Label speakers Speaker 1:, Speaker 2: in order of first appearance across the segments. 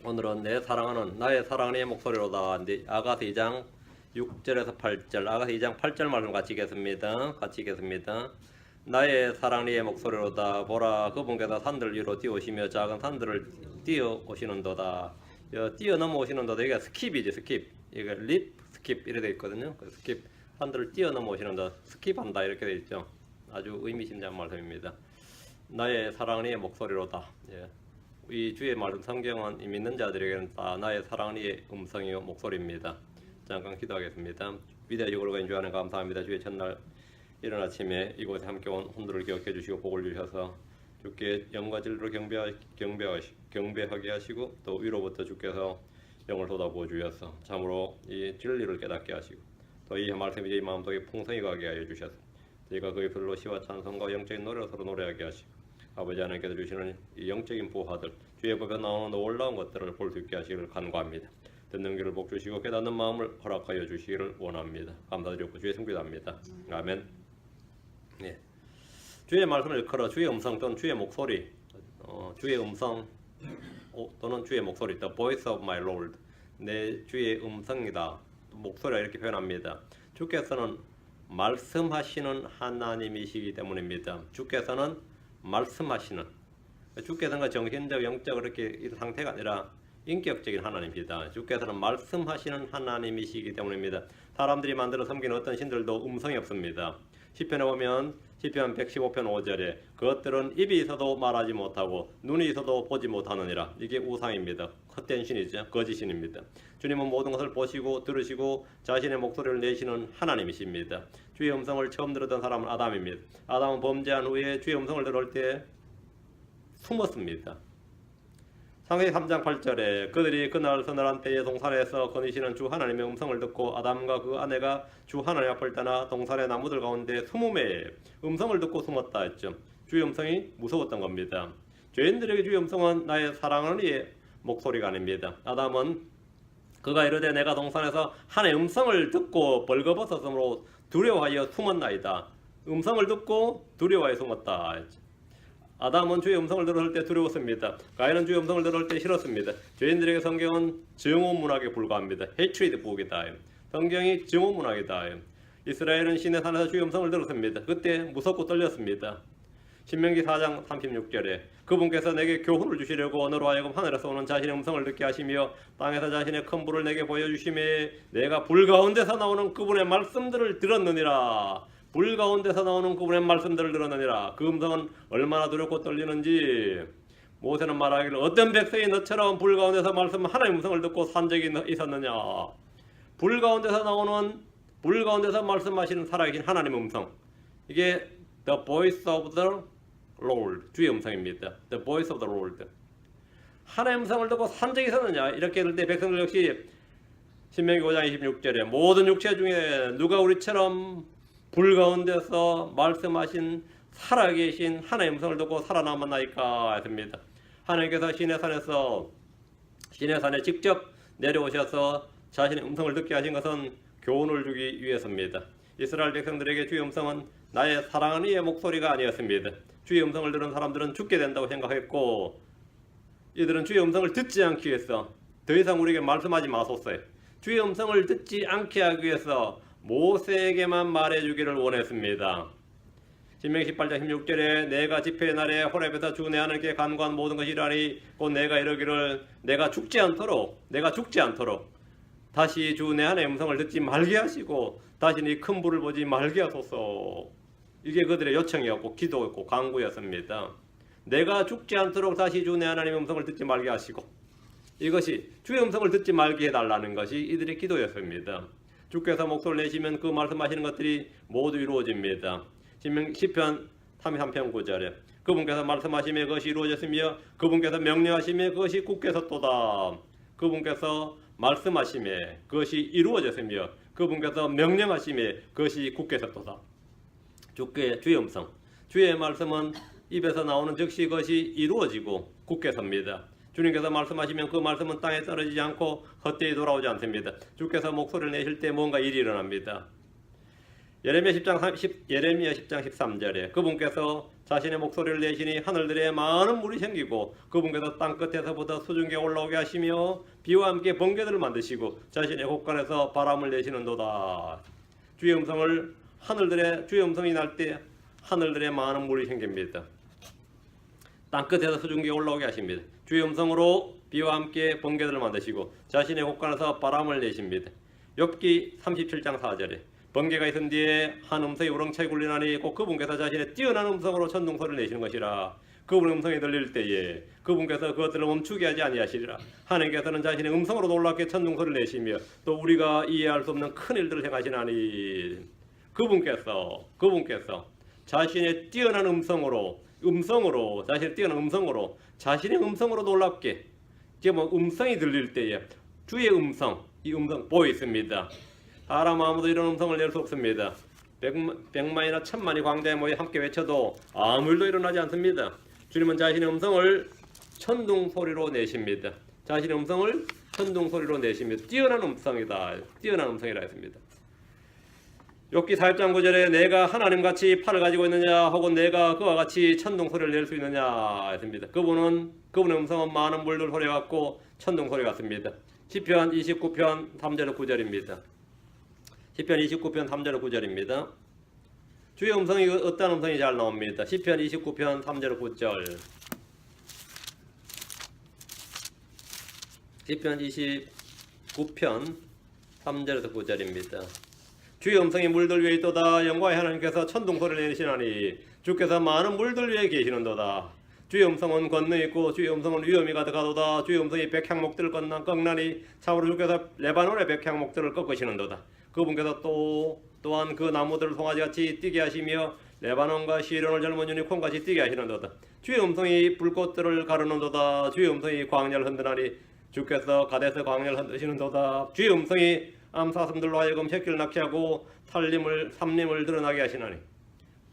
Speaker 1: 오늘은 내 사랑하는 나의 사랑하는 목소리로다. 이제 아가서 2장 6절에서 8절, 아가서 2장 8절 말씀 같이 읽겠습니다. 나의 사랑하는 목소리로다. 보라, 그분께서 산들 위로 띄우시며 작은 산들을 띄어오시는도다. 뛰어넘어오시는도다. 이게 스킵이지, 스킵. 이게 립 스킵 이렇게 되어 있거든요. 그 스킵, 산들을 뛰어넘어오시는다. 스킵한다 이렇게 되어 있죠. 아주 의미심장한 말씀입니다. 나의 사랑하는 목소리로다. 예. 이 주의 말씀 성경은 믿는 자들에게는 다 나의 사랑하는 음성이요 목소리입니다. 잠깐 기도하겠습니다. 위대하시고 거룩하신 주 하나님 감사합니다. 주의 첫날 이른 아침에 이곳에 함께 온 혼들을 기억해 주시고 복을 주셔서 주께 영과 진리로 경배하게 하시고 또 위로부터 주께서 영을 쏟아부어 주셔서 참으로 이 진리를 깨닫게 하시고 또 이 말씀이 제 마음속에 풍성히 가게 하여 주셔서 저희가 그 입술로 시와 찬송과 영적인 노래로 서로 노래하게 하시고 아버지 하나님께서 주시는 이 영적인 부하들 주의 법에 나오는 놀라운 것들을 볼 수 있게 하시기를 간구합니다. 듣는 귀를 복 주시고 깨닫는 마음을 허락하여 주시기를 원합니다. 감사드리고 주의 성기도합니다. 아멘. 예. 주의 말씀을 일컬어 주의 음성 또는 주의 목소리, 주의 음성 또는 주의 목소리, the voice of my Lord, 내 주의 음성이다. 목소리가 이렇게 표현합니다. 주께서는 말씀하시는 하나님이시기 때문입니다. 주께서는 말씀하시는, 주께서는 정신적, 영적 그렇게 상태가 아니라 인격적인 하나님입니다. 주께서는 말씀하시는 하나님이시기 때문입니다. 사람들이 만들어 섬기는 어떤 신들도 음성이 없습니다. 시편에 보면 시편 115편 5절에 그것들은 입이 있어도 말하지 못하고 눈이 있어도 보지 못하느니라. 이게 우상입니다. 헛된 신이죠. 거짓신입니다. 주님은 모든 것을 보시고 들으시고 자신의 목소리를 내시는 하나님이십니다. 주의 음성을 처음 들었던 사람은 아담입니다. 아담은 범죄한 후에 주의 음성을 들을 때 숨었습니다. 창세기 3장 8절에 그들이 그날 서늘한 때에 동산에서 거니시는 주 하나님의 음성을 듣고 아담과 그 아내가 주 하나님 앞을 떠나 동산의 나무들 가운데 숨음에 음성을 듣고 숨었다 했죠. 주의 음성이 무서웠던 겁니다. 죄인들에게 주의 음성은 나의 사랑하는 이의 목소리가 아닙니다. 아담은 그가 이르되 내가 동산에서 하나님의 음성을 듣고 벌거벗었으므로 두려워하여 숨었나이다. 음성을 듣고 두려워하여 숨었다 했죠. 아담은 주의 음성을 들었을 때 두려웠습니다. 가인은 주의 음성을 들을 때 싫었습니다. 죄인들에게 성경은 증오문학에 불과합니다. 헤이트리드 북이다. 성경이 증오문학이다. 이스라엘은 시내 산에서 주의 음성을 들었습니다. 그때 무섭고 떨렸습니다. 신명기 4장 36절에 그분께서 내게 교훈을 주시려고 언어로 하여금 하늘에서 오는 자신의 음성을 듣게 하시며 땅에서 자신의 큰 불을 내게 보여주시매 내가 불 가운데서 나오는 그분의 말씀들을 들었느니라. 불 가운데서 나오는 그분의 말씀들을 들었느니라. 그 음성은 얼마나 두렵고 떨리는지 모세는 말하기를 어떤 백성이 너처럼 불 가운데서 말씀 하나님의 음성을 듣고 산 적이 있었느냐. 불 가운데서 말씀하시는 살아계신 하나님의 음성, 이게 the voice of the Lord, 주의 음성입니다. the voice of the Lord. 하나님의 음성을 듣고 산 적이 있었느냐. 이렇게 될 때 백성들 역시 신명기 5장 26절에 모든 육체 중에 누가 우리처럼 불 가운데서 말씀하신 살아계신 하나님의 음성을 듣고 살아남았나이까 했습니다. 하나님께서 시내산에 직접 내려오셔서 자신의 음성을 듣게 하신 것은 교훈을 주기 위해서입니다. 이스라엘 백성들에게 주의 음성은 나의 사랑하는 이의 목소리가 아니었습니다. 주의 음성을 들은 사람들은 죽게 된다고 생각했고 이들은 주의 음성을 듣지 않기 위해서 더 이상 우리에게 말씀하지 마소서. 주의 음성을 듣지 않게 하기 위해서 모세에게만 말해주기를 원했습니다. 신명기 18장 16절에 내가 집회의 날에 호렙에서 주 내 하나님께 간구한 모든 것이 이러하니 곧 내가 이러기를 내가 죽지 않도록 다시 주 내 하나님의 음성을 듣지 말게 하시고 다시 이 큰 불을 보지 말게 하소서. 이게 그들의 요청이었고 기도였고 간구였습니다. 내가 죽지 않도록 다시 주 내 하나님의 음성을 듣지 말게 하시고, 이것이 주의 음성을 듣지 말게 해달라는 것이 이들의 기도였습니다. 주께서 목소리를 내시면 그 말씀하시는 것들이 모두 이루어집니다. 시편 33편 9절에 그분께서 말씀하시며 그것이 이루어졌으며 그분께서 명령하시며 그것이 굳게 섰도다. 그분께서 말씀하시며 그것이 이루어졌으며 그분께서 명령하시며 그것이 굳게 섰도다. 주의 음성, 주의 말씀은 입에서 나오는 즉시 그것이 이루어지고 굳게 섭니다. 주님께서 말씀하시면 그 말씀은 땅에 떨어지지 않고 헛되이 돌아오지 않습니다. 주께서 목소리를 내실 때 뭔가 일이 일어납니다. 예레미야 10장 13절에 그분께서 자신의 목소리를 내시니 하늘들에 많은 물이 생기고 그분께서 땅끝에서부터 수증기가 올라오게 하시며 비와 함께 번개들을 만드시고 자신의 곳간에서 바람을 내시는도다. 주의 음성을 주의 음성이 날 때 하늘들에 많은 물이 생깁니다. 땅끝에서 수증기가 올라오게 하십니다. 주의 음성으로 비와 함께 번개들을 만드시고 자신의 곳간에서 바람을 내십니다. 욥기 37장 4절에 번개가 있은 뒤에 한 음성이 우렁차게 굴리나니 곧 그분께서 자신의 뛰어난 음성으로 천둥소리를 내시는 것이라. 그분의 음성이 들릴 때에 그분께서 그것들을 멈추게 하지 아니하시리라. 하나님께서는 자신의 음성으로 놀랍게 천둥소리를 내시며 또 우리가 이해할 수 없는 큰 일들을 행하시나니 그분께서 자신의 뛰어난 자신의 음성으로 놀랍게 음성이 들릴 때에 주의 이 음성 보이십니다. 사람 아무도 이런 음성을 낼 수 없습니다. 100만이나 1000만이 광야에 모여 함께 외쳐도 아무 일도 일어나지 않습니다. 주님은 자신의 음성을 천둥 소리로 내십니다. 자신의 음성을 천둥 소리로 내십니다. 뛰어난 음성이라 했습니다. 욥기 4장 9절에 내가 하나님같이 팔을 가지고 있느냐 혹은 내가 그와 같이 천둥 소리를 낼 수 있느냐 했습니다. 그분의 음성은 많은 물들 소리 같고 천둥 소리 같습니다. 시편 29편 3절 9절입니다. 시편 29편 3절 9절입니다. 주의 음성이 어떤 음성이 잘 나옵니다. 시편 29편 3절 9절. 시편 29편 3절에서 9절입니다. 주의 음성이 물들 위에 있도다. 영광의 하나님께서 천둥 소리를 내시나니 주께서 많은 물들 위에 계시는도다. 주의 음성은 권능이 있고 주의 음성은 위엄이 가득하도다. 주의 음성이 백향목들을 꺾나니 참으로 주께서 레바논의 백향목들을 꺾으시는도다. 그분께서 또한 그 나무들을 송아지같이 뛰게 하시며 레바논과 시련을 젊은 유니콘같이 뛰게 하시는도다. 주의 음성이 불꽃들을 가르는도다. 주의 음성이 광야를 흔드나니 주께서 가데스 광야를 흔드시는도다. 주의 음성이 암사슴들로 하여금 새끼를 낳게 하고 삼림을 드러나게 하시나니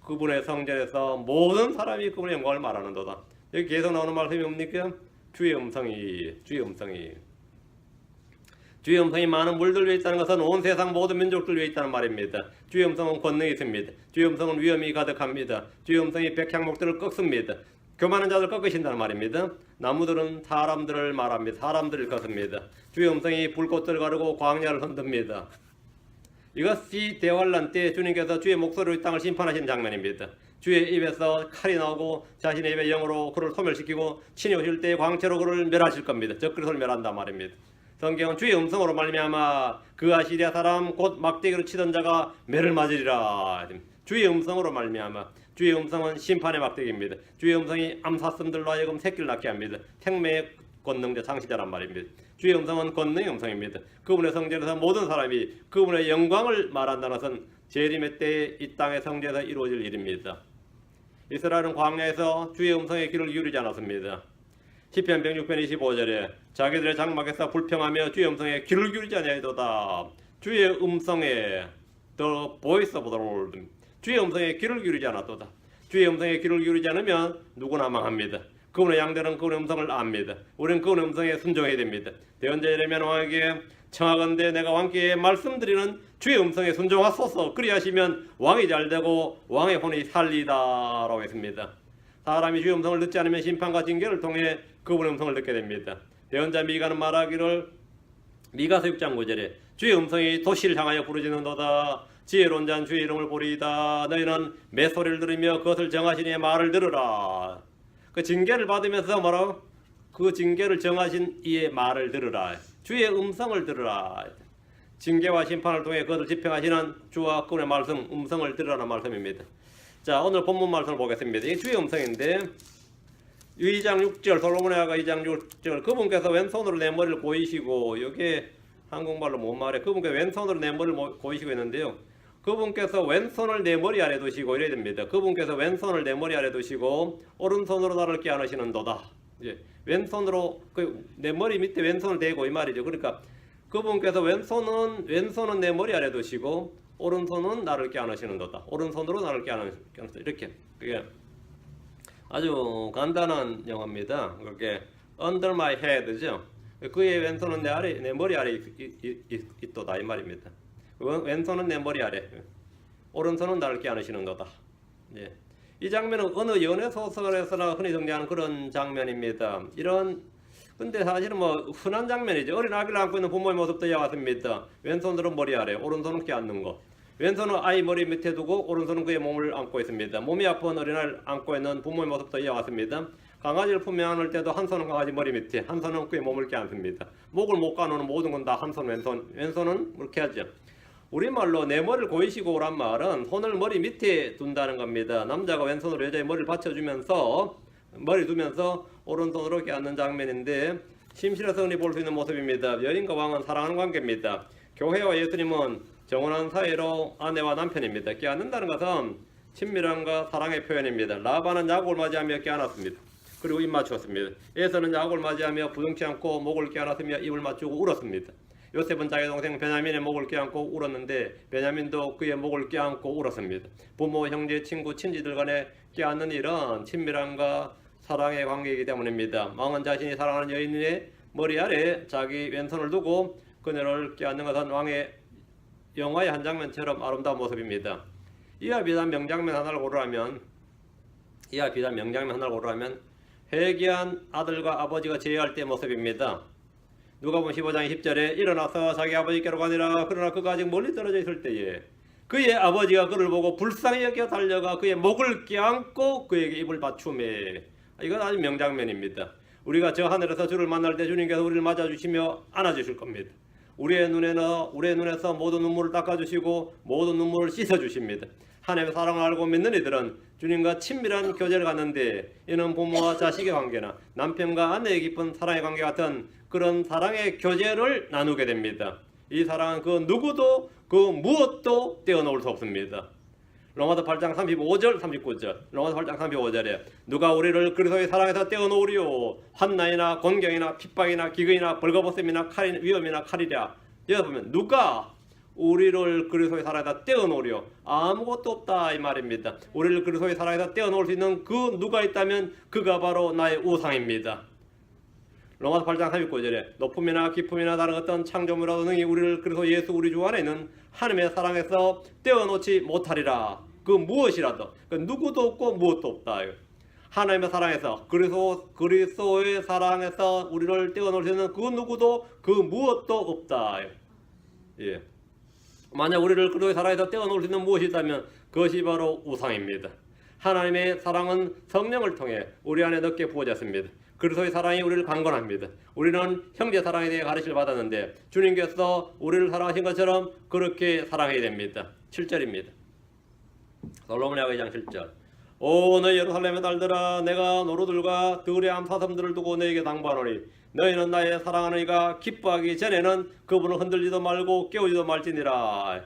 Speaker 1: 그분의 성전에서 모든 사람이 그분의 영광을 말하는도다. 여기 계속 나오는 말씀이 뭡니까? 주의 음성이 많은 물들 위에 있다는 것은 온 세상 모든 민족들 위에 있다는 말입니다. 주의 음성은 권능이 있습니다. 주의 음성은 위엄이 가득합니다. 주의 음성이 백향목들을 꺾습니다. 교만한 자들 꺾으신다는 말입니다. 나무들은 사람들을 말합니다. 사람들을 꺾습니다. 주의 음성이 불꽃들을 가르고 광야를 흔듭니다. 이것이 대환란 때 주님께서 주의 목소리로 이 땅을 심판하시는 장면입니다. 주의 입에서 칼이 나오고 자신의 입의 영으로 그를 소멸시키고 친히 오실 때 광채로 그를 멸하실 겁니다. 적그리스도를 멸한단 말입니다. 성경은 주의 음성으로 말미암아 그 아시리아 사람 곧 막대기로 치던 자가 매를 맞으리라. 주의 음성으로 말미암아. 주의 음성은 심판의 막대기입니다. 주의 음성이 암사슴들로 하여금 새끼를 낳게 합니다. 생명의 권능자 창시자란 말입니다. 주의 음성은 권능의 음성입니다. 그분의 성전에서 모든 사람이 그분의 영광을 말한다는 것은 재림의 때에 이 땅의 성전에서 이루어질 일입니다. 이스라엘은 광야에서 주의 음성에 귀를 기울이지 않았습니다. 시편 106편 25절에 자기들의 장막에서 불평하며 주의 음성에 귀를 기울이지 아니하도다. 주의 음성에 The voice of the Lord. 주의 음성에 귀를 기울이지 않았도다. 주의 음성에 귀를 기울이지 않으면 누구나 망합니다. 그분의 양들은 그분의 음성을 압니다. 우리는 그분의 음성에 순종해야 됩니다. 대언자 예레미야 왕에게 청하건대 내가 왕께 말씀드리는 주의 음성에 순종하소서. 그리하시면 왕이 잘되고 왕의 혼이 살리다라고 했습니다. 사람이 주의 음성을 듣지 않으면 심판과 징계를 통해 그분의 음성을 듣게 됩니다. 대언자 미가는 말하기를 미가서 6장 9절에 주의 음성이 도시를 향하여 부르짖는도다. 지혜로운 자는 주의 이름을 부르이다. 너희는 매소리를 들으며 그것을 정하신 이의 말을 들으라. 그 징계를 받으면서 뭐라고? 그 징계를 정하신 이의 말을 들으라. 주의 음성을 들으라. 징계와 심판을 통해 그것을 집행하시는 주와 그분의 말씀, 음성을 들으라는 말씀입니다. 자, 오늘 본문 말씀을 보겠습니다. 이게 주의 음성인데 2장 6절 솔로몬의 아가 2장 6절 그분께서 왼손으로 내 머리를 고이시고 이게 한국말로 못 말해. 그분께서 왼손으로 내 머리를 고이시고 있는데요. 그분께서 왼손을 내 머리 아래 두시고 이래야 됩니다. 그분께서 왼손을 내 머리 아래 두시고 오른손으로 나를 깨안으시는도다. 예, 왼손으로 내 머리 밑에 왼손을 대고 이 말이죠. 그러니까 그분께서 왼손은 내 머리 아래 두시고 오른손은 나를 깨안으시는도다. 오른손으로 나를 깨안으시는도다. 이렇게 그게 아주 간단한 영어입니다. 그게 under my head죠. 그의 왼손은 내 머리 아래 있도다 이 말입니다. 왼손은 내 머리 아래. 오른손은 나를 깨안으시는도다. 예. 이 장면은 어느 연애 소설에서나 흔히 등장하는 그런 장면입니다. 근데 사실은 뭐 흔한 장면이죠. 어린 아기를 안고 있는 부모의 모습도 이와 같습니다. 왼손으로 머리 아래, 오른손은 깨안는 것. 왼손은 아이 머리 밑에 두고 오른손은 그의 몸을 안고 있습니다. 몸이 아픈 어린아이를 안고 있는 부모의 모습도 이와 같습니다. 강아지를 품에 안을 때도 한 손은 강아지 머리 밑에, 한 손은 그의 몸을 깨안습니다. 목을 못 가누는 모든 건 다 한 손 왼손, 왼손은 이렇게 하죠. 우리말로 내 머리를 고이시고 오란 말은 손을 머리 밑에 둔다는 겁니다. 남자가 왼손으로 여자의 머리를 받쳐주면서 머리 두면서 오른손으로 깨안는 장면인데 심실에서 흔히 볼 수 있는 모습입니다. 여인과 왕은 사랑하는 관계입니다. 교회와 예수님은 정혼한 사이로 아내와 남편입니다. 깨안는다는 것은 친밀함과 사랑의 표현입니다. 라반은 야곱을 맞이하며 깨안았습니다. 그리고 입 맞추었습니다. 에서는 야곱을 맞이하며 부둥치 않고 목을 깨안았으며 입을 맞추고 울었습니다. 요셉은 자기 동생 베냐민의 목을 껴안고 울었는데 베냐민도 그의 목을 껴안고 울었습니다. 부모, 형제, 친구, 친지들 간에 껴안는 일은 친밀함과 사랑의 관계이기 때문입니다. 왕은 자신이 사랑하는 여인의 머리 아래 자기 왼손을 두고 그녀를 껴안는 것은 왕의 영화의 한 장면처럼 아름다운 모습입니다. 이와 비슷한 명장면 하나를 고르라면 회개한 아들과 아버지가 제의할 때의 모습입니다. 누가복음 15장 10절에 일어나서 자기 아버지께로 가니라. 그러나 그가 아직 멀리 떨어져 있을 때에 그의 아버지가 그를 보고 불쌍히 여겨 달려가 그의 목을 껴안고 그에게 입을 맞추매. 이건 아주 명장면입니다. 우리가 저 하늘에서 주를 만날 때 주님께서 우리를 맞아주시며 안아주실 겁니다. 우리의 눈에서 모든 눈물을 닦아주시고 모든 눈물을 씻어주십니다. 하나님의 사랑을 알고 믿는 이들은 주님과 친밀한 교제를 갖는데 이는 부모와 자식의 관계나 남편과 아내의 깊은 사랑의 관계 같은 그런 사랑의 교제를 나누게 됩니다. 이 사랑은 그 누구도 그 무엇도 떼어놓을 수 없습니다. 로마서 8장 35절 39절 로마서 8장 35절에 누가 우리를 그리스도의 사랑에서 떼어놓으리요 환난이나 곤경이나 핍박이나 기근이나 벌거벗음이나 칼이나 위험이나 칼이랴. 여기 보면 누가 우리를 그리스도의 사랑에다 떼어놓으려 아무것도 없다 이 말입니다. 우리를 그리스도의 사랑에다 떼어놓을 수 있는 그 누가 있다면 그가 바로 나의 우상입니다. 로마서 8장 39절에 높음이나 깊음이나 다른 어떤 창조물이라도 능히 우리를 그리스도 예수 우리 주 안에 있는 하나님의 사랑에서 떼어놓지 못하리라. 그 무엇이라도 그 누구도 없고 무엇도 없다. 하나님의 사랑에서 그리스도의 사랑에서 우리를 떼어놓을 수 있는 그 누구도 그 무엇도 없다. 예. 만약 우리를 그리스도의 사랑에서 떼어놓을 수 있는 무엇이 있다면 그것이 바로 우상입니다. 하나님의 사랑은 성령을 통해 우리 안에 넣게 부어졌습니다. 그리스도의 사랑이 우리를 강건합니다. 우리는 형제 사랑에 대해 가르침을 받았는데 주님께서 우리를 사랑하신 것처럼 그렇게 사랑해야 됩니다. 7절입니다. 솔로몬의 아가 2장 7절. 오 너희 예루살렘의 딸들아 내가 노루들과 들의 암사슴들을 두고 너에게 당부하노니 너희는 나의 사랑하는 이가 기뻐하기 전에는 그분을 흔들지도 말고 깨우지도 말지니라.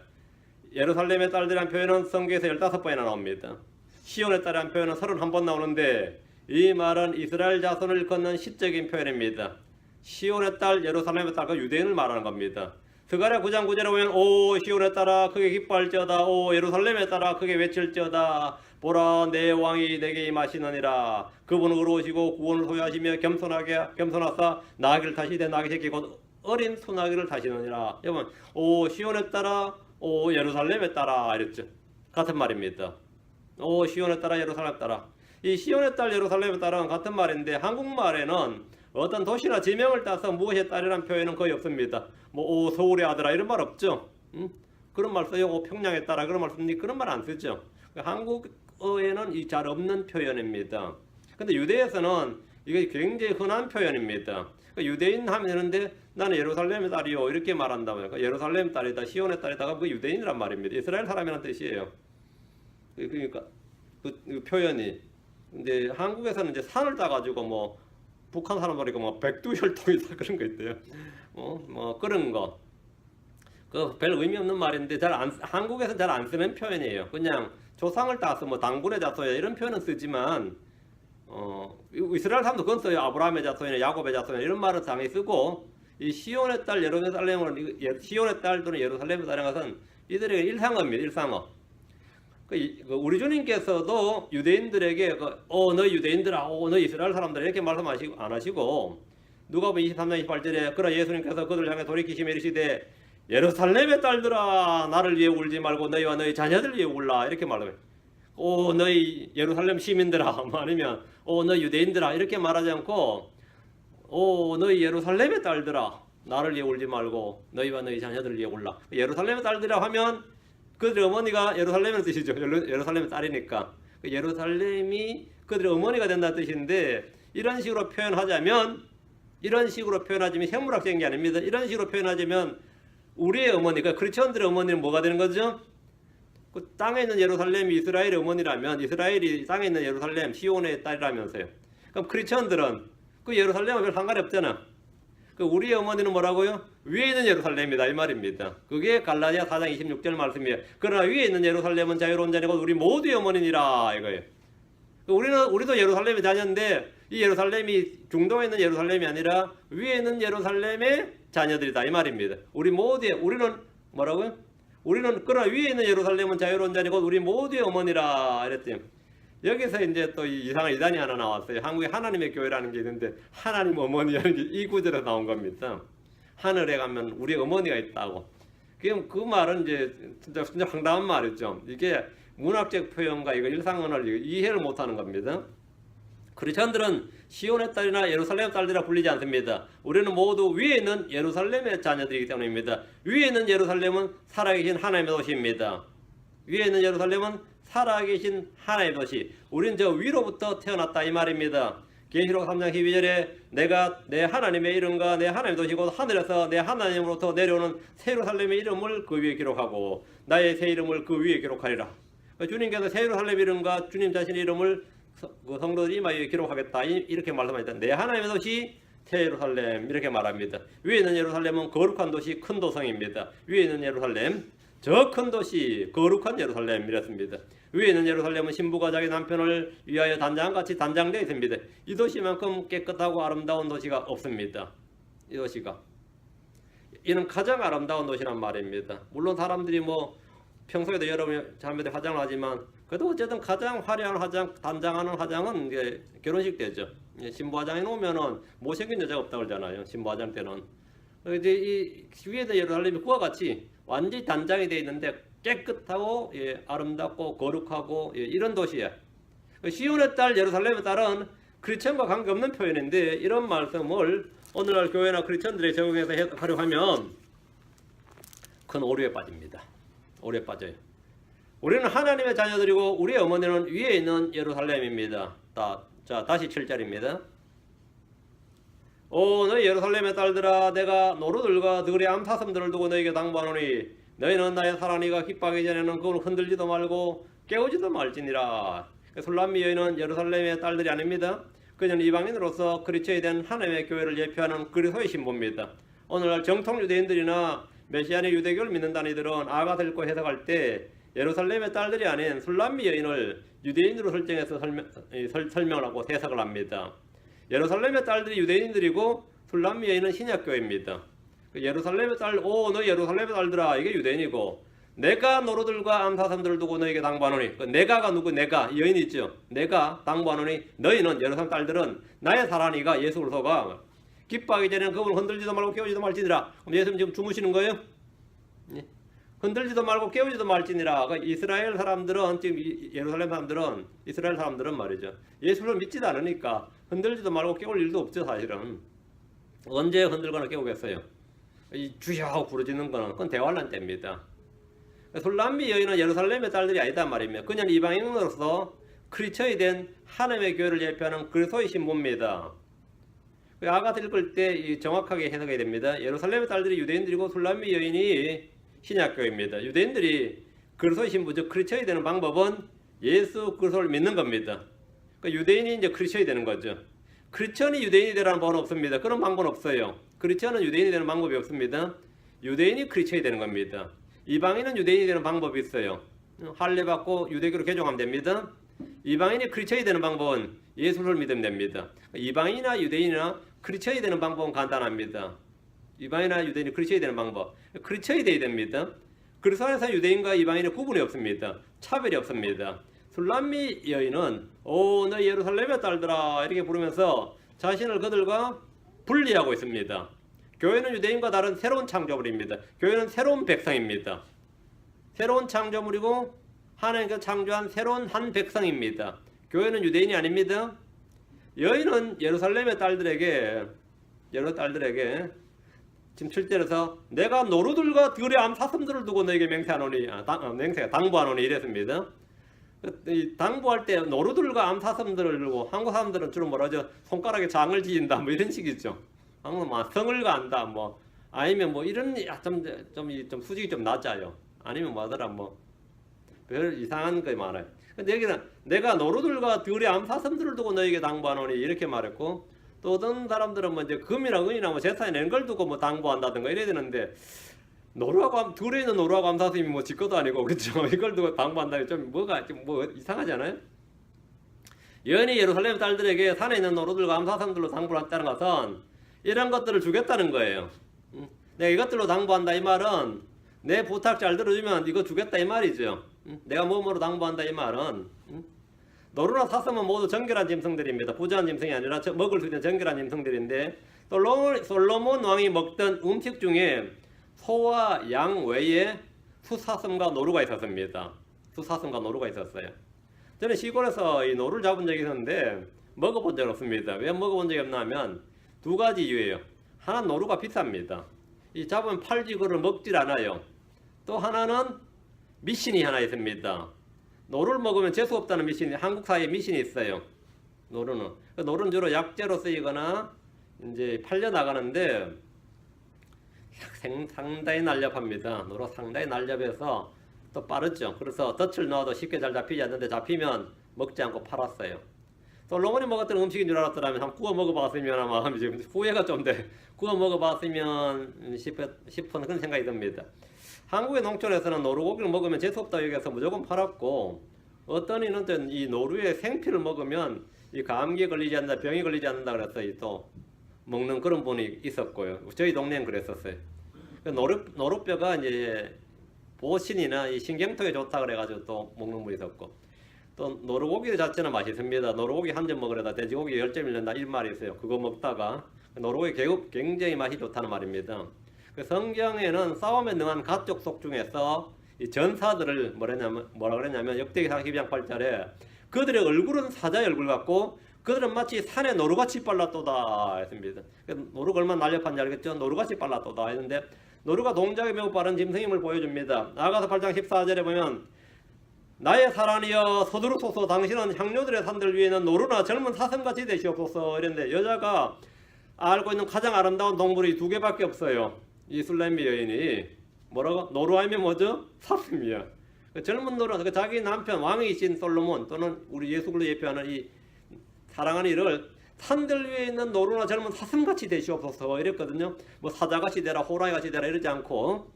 Speaker 1: 예루살렘의 딸들이란 표현은 성경에서 15번이나 나옵니다. 시온의 딸이란 표현은 31번 나오는데 이 말은 이스라엘 자손을 일컫는 시적인 표현입니다. 시온의 딸, 예루살렘의 딸, 그 유대인을 말하는 겁니다. 스가랴 9장 9절에 보면 오 시온의 딸아 크게 기뻐할지어다. 오 예루살렘의 딸아 크게 외칠지어다. 보라 내 왕이 내게 임하시느니라. 그분은 의로우시고 구원을 소유하시며 겸손하사 나귀를 타시되 나귀 새끼 곧 어린 소나귀를 타시느니라. 여러분 오 시온의 딸아 오 예루살렘의 딸아 이랬죠. 같은 말입니다. 오 시온의 딸아 예루살렘의 딸아. 이 시온의 딸 예루살렘의 딸은 같은 말인데 한국말에는 어떤 도시나 지명을 따서 무엇의 딸이라는 표현은 거의 없습니다. 오 서울의 아들아 이런 말 없죠. 그런 말 써요. 오 평양의 딸아 그런 말 씁니까? 그런 말 안 쓰죠. 한국어에는 잘 없는 표현입니다. 근데 유대에서는 이게 굉장히 흔한 표현입니다. 유대인 하면 되는데 나는 예루살렘의 딸이요 이렇게 말한다고요. 예루살렘 딸이다 시온의 딸이다 그 유대인이란 말입니다. 이스라엘 사람이라는 뜻이에요. 그러니까 그 표현이 근데 한국에서는 이제 산을 따가지고 뭐 북한 사람들이고 뭐 백두혈통이다 그런 거 있대요. 뭐 그런 거. 그 별 의미 없는 말인데 한국에서 잘 안 쓰는 표현이에요. 그냥 조상을 따서 뭐 당군의 자손이야 이런 표현은 쓰지만 이스라엘 사람도 그건 써요. 아브라함의 자손이나 야곱의 자손이나 이런 말은 당연히 쓰고 이 시온의 딸 시온의 딸 또는 예루살렘의 딸인 것은 이들에게 일상어입니다. 일상어. 우리 주님께서도 유대인들에게 너희 유대인들아 너희 이스라엘 사람들아 이렇게 말씀하시고 안 하시고 누가복음 23장 28절에 그러나 예수님께서 그들을 향해 돌이키시며 이르시되 예루살렘의 딸들아 나를 위해 울지 말고 너희와 너희 자녀들 위해 울라 이렇게 말해요. 오 너희 예루살렘 시민들아 아니면 오 너희 유대인들아 이렇게 말하지 않고 오 너희 예루살렘의 딸들아 나를 위해 울지 말고 너희와 너희 자녀들 위해 울라. 예루살렘의 딸들이라 하면 그들의 어머니가 예루살렘의 뜻이죠. 예루살렘의 딸이니까 예루살렘이 그들의 어머니가 된다는 뜻인데 이런 식으로 표현하자면 생물학적인 게 아닙니다. 이런 식으로 표현하자면 우리의 어머니가 크리스천들의 어머니는 뭐가 되는 거죠? 그 땅에 있는 예루살렘이 이스라엘의 어머니라면 이스라엘이 땅에 있는 예루살렘 시온의 딸이라면서요. 그럼 크리스천들은 그 예루살렘과 별 상관이 없잖아. 그 우리의 어머니는 뭐라고요? 위에 있는 예루살렘이다 이 말입니다. 그게 갈라디아 4장 26절 말씀이에요. 그러나 위에 있는 예루살렘은 자유로운 자녀고 우리 모두의 어머니니라 이거예요. 우리도 예루살렘의 자녀인데 이 예루살렘이 중동에 있는 예루살렘이 아니라 위에 있는 예루살렘의 자녀들이다 이 말입니다. 우리는 뭐라고요? 우리는 그러나 위에 있는 예루살렘은 자유로운 자녀고 우리 모두의 어머니라 이랬더니 여기서 이제 또 이상한 이단이 하나 나왔어요. 한국에 하나님의 교회라는 게 있는데 하나님 어머니라는 게 이 구절에 나온 겁니다. 하늘에 가면 우리 어머니가 있다고. 그 말은 이제 진짜 황당한 말이죠. 이게 문학적 표현과 이거 일상언어를 이해를 못하는 겁니다. 크리스천들은 시온의 딸이나 예루살렘의 딸들이라 불리지 않습니다. 우리는 모두 위에 있는 예루살렘의 자녀들이기 때문입니다. 위에 있는 예루살렘은 살아계신 하나님의 도시입니다. 위에 있는 예루살렘은 살아계신 하나님의 도시. 우리는 저 위로부터 태어났다 이 말입니다. 계시록 3장 12절에 내가 내 하나님의 이름과 내 하나님의 도시 곧 하늘에서 내 하나님으로부터 내려오는 새 예루살렘의 이름을 그 위에 기록하고 나의 새 이름을 그 위에 기록하리라. 주님께서 새 예루살렘 이름과 주님 자신의 이름을 그 성도들 이마에 기록하겠다 이렇게 말씀하셨다. 내 하나님의 도시 새 예루살렘 이렇게 말합니다. 위에 있는 예루살렘은 거룩한 도시 큰 도성입니다. 위에 있는 예루살렘 저 큰 도시 거룩한 예루살렘 이랬습니다. 위에 있는 예루살렘은 신부가 자기 남편을 위하여 단장같이 단장되어 있습니다. 이 도시만큼 깨끗하고 아름다운 도시가 없습니다. 이 도시가 이는 가장 아름다운 도시란 말입니다. 물론 사람들이 뭐 평소에도 여러분 자매들 화장을 하지만 그래도 어쨌든 가장 화려한 화장, 단장하는 화장은 이제 결혼식 때죠. 신부 화장해 놓으면은 못생긴 여자가 없다고 그러잖아요. 신부 화장 때는. 이제 이 위에도 예루살렘이 그와 같이 완전히 단장이 되어 있는데 깨끗하고 아름답고 거룩하고 이런 도시야. 시온의 딸, 예루살렘의 딸은 크리스천과 관계없는 표현인데 이런 말씀을 오늘날 교회나 크리스천들이 적용해서 해석하려고 하면 큰 오류에 빠집니다. 오류에 빠져요. 우리는 하나님의 자녀들이고 우리의 어머니는 위에 있는 예루살렘입니다. 자, 다시 7절입니다. 오 너희 예루살렘의 딸들아 내가 노루들과 들의 암사슴들을 두고 너희에게 당부하노니 너희는 나의 사랑이가 기뻐하기 전에는 그걸 흔들지도 말고 깨우지도 말지니라. 술람미 여인은 예루살렘의 딸들이 아닙니다. 그녀는 이방인으로서 그리스도에 대한 하나님의 교회를 예표하는 그리스도의 신부입니다. 오늘날 정통 유대인들이나 메시아의 유대교를 믿는다는 이들은 아가서 읽고 해석할 때 예루살렘의 딸들이 아닌 술람미 여인을 유대인으로 설정해서 설명을 하고 해석을 합니다. 예루살렘의 딸들이 유대인들이고 술람미 여인은 신약교회입니다. 예루살렘의 딸, 오 너희 예루살렘의 딸들아 이게 유대인이고 내가 노루들과 암사슴들을 두고 너에게 당부하노니 내가가 누구? 내가 여인이죠. 내가 당부하노니 너희는 예루살렘 딸들은 나의 사랑이가 예수 그리스도가 기뻐하기 전에는 그분을 흔들지도 말고 깨우지도 말지니라. 그럼 예수님 지금 주무시는 거예요? 흔들지도 말고 깨우지도 말지니라. 이스라엘 사람들은 지금 예루살렘 사람들은 이스라엘 사람들은 말이죠. 예수를 믿지도 않으니까 흔들지도 말고 깨울 일도 없죠 사실은. 언제 흔들거나 깨우겠어요? 이 주여 하고 부르짖는 거는 그건 대환란 때입니다. 술람미 여인은 예루살렘의 딸들이 아니다 말입니다. 그녀는 이방인으로서 크리스천이 된 하나님의 교회를 예표하는 그리스도의 신부입니다. 아가서 읽을 때 정확하게 해석해야 됩니다. 예루살렘의 딸들이 유대인들이고 술람미 여인이 신약교회입니다. 유대인들이 그리스도의 신부 즉 크리스천이 되는 방법은 예수 그리스도를 믿는 겁니다. 그러니까 유대인이 이제 크리스천이 되는 거죠. 크리스천이 유대인이 되라는 방법은 없습니다. 그런 방법은 없어요. 크리스천은 유대인이 되는 방법이 없습니다. 유대인이 크리스천이 되는 겁니다. 이방인은 유대인이 되는 방법이 있어요. 할례 받고 유대교로 개종하면 됩니다. 이방인이 크리스천이 되는 방법은 예수를 믿으면 됩니다. 이방인이나 유대인이나 크리스천이 되는 방법은 간단합니다. 이방인이나 유대인이 크리스천이 되는 방법. 크리스천이 되어야 됩니다. 그리스도 안에서 유대인과 이방인의 구분이 없습니다. 차별이 없습니다. 술람미 여인은 오 너희 예루살렘의 딸들아 이렇게 부르면서 자신을 그들과 분리하고 있습니다. 교회는 유대인과 다른 새로운 창조물입니다. 교회는 새로운 백성입니다. 새로운 창조물이고 하나님께서 창조한 새로운 한 백성입니다. 교회는 유대인이 아닙니다. 여인은 예루살렘의 딸들에게 지금 7절에서 내가 노루들과 들의 암사슴들을 두고 너에게 맹세하노니 당부하노니 이랬습니다. 당부할 때 노루들과 암사슴들을 두고 한국 사람들은 주로 뭐라죠? 손가락에 장을 지인다 뭐 이런 식이죠. 한국은 뭐 성을 간다 뭐 아니면 뭐 이런 좀 수직이 좀 낮아요. 아니면 뭐더라 뭐 별 이상한 거 많아요. 근데 여기는 내가 노루들과 들의 암사슴들을 두고 너에게 당부하노니 이렇게 말했고, 또 어떤 사람들은 뭐 이제 금이나 은이나 뭐 제사에 낸 걸 두고 뭐 당부한다든가 이래야 되는데, 둘에 있는 노루하고 암사슴이 뭐 지 것도 아니고 그죠? 이걸 두고 당부한다니 좀 뭐가 좀 뭐 이상하지 않아요? 여인이 예루살렘 딸들에게 산에 있는 노루들과 암사슴들로 당부를 했다는 것은 이런 것들을 주겠다는 거예요. 내가 이것들로 당부한다 이 말은 내 부탁 잘 들어주면 이거 주겠다 이 말이죠. 내가 뭐뭐로 당부한다 이 말은 노루나 사슴은 모두 정결한 짐승들입니다. 부정한 짐승이 아니라 먹을 수 있는 정결한 짐승들인데, 또 솔로몬 왕이 먹던 음식 중에 소와 양 외에 수사슴과 노루가 있었습니다. 수사슴과 노루가 있었어요. 저는 시골에서 이 노루를 잡은 적이 있었는데 먹어본 적 없습니다. 왜 먹어본 적이 없나 하면 두 가지 이유예요. 하나는 노루가 비쌉니다. 이 잡으면 팔지 그걸 먹질 않아요. 또 하나는 미신이 하나 있습니다. 노루를 먹으면 재수 없다는 미신이 한국 사회에 미신이 있어요. 노루는 주로 약재로 쓰이거나 이제 팔려 나가는데 상당히 날렵합니다. 노루 상당히 날렵해서 또 빠르죠. 그래서 덫을 넣어도 쉽게 잘 잡히지 않는데 잡히면 먹지 않고 팔았어요. 솔로몬이 먹었던 음식인 줄 알았더라면 한 구워 먹어봤으면 아마 지금 후회가 좀 돼. 구워 먹어봤으면 싶은 그런 생각이 듭니다. 한국의 농촌에서는 노루고기를 먹으면 재수없다 여기서 무조건 팔았고, 어떤 이는 이 노루의 생피를 먹으면 이 감기에 걸리지 않는다, 병이 걸리지 않는다 그래서 또 먹는 그런 분이 있었고요. 저희 동네는 그랬었어요. 노루뼈가 이제 보신이나 이 신경통에 좋다 그래가지고 또 먹는 분이 있었고, 또 노루고기 자체는 맛있습니다. 노루고기 한 점 먹으려다 돼지고기 10점 잃는다 이 말이 있어요. 그거 먹다가 노루고기 굉장히 맛이 좋다는 말입니다. 그 성경에는 싸움에 능한 가족 속 중에서 이 전사들을 뭐라 그랬냐면 역대기상 12장 8절에 그들의 얼굴은 사자의 얼굴 같고 그들은 마치 산에 노루같이 빨랐도다 했습니다. 노루가 얼마나 날렵한지 알겠죠? 노루같이 빨랐도다 했는데, 노루가 동작이 매우 빠른 짐승임을 보여줍니다. 아가서 8장 14절에 보면 나의 사랑이여 서두르소서, 당신은 향료들의 산들 위에는 노루나 젊은 사슴같이 되시옵소서 이랬는데, 여자가 알고 있는 가장 아름다운 동물이 두 개밖에 없어요. 이 술레미 여인이 뭐라고? 노루 아니면 뭐죠? 사슴이야. 젊은 노루, 자기 남편 왕이신 솔로몬 또는 우리 예수를 예표하는 이 사랑하는 이를 산들 위에 있는 노루나 젊은 사슴같이 되시옵소서 이랬거든요. 뭐 사자같이 되라, 호랑이같이 되라 이러지 않고,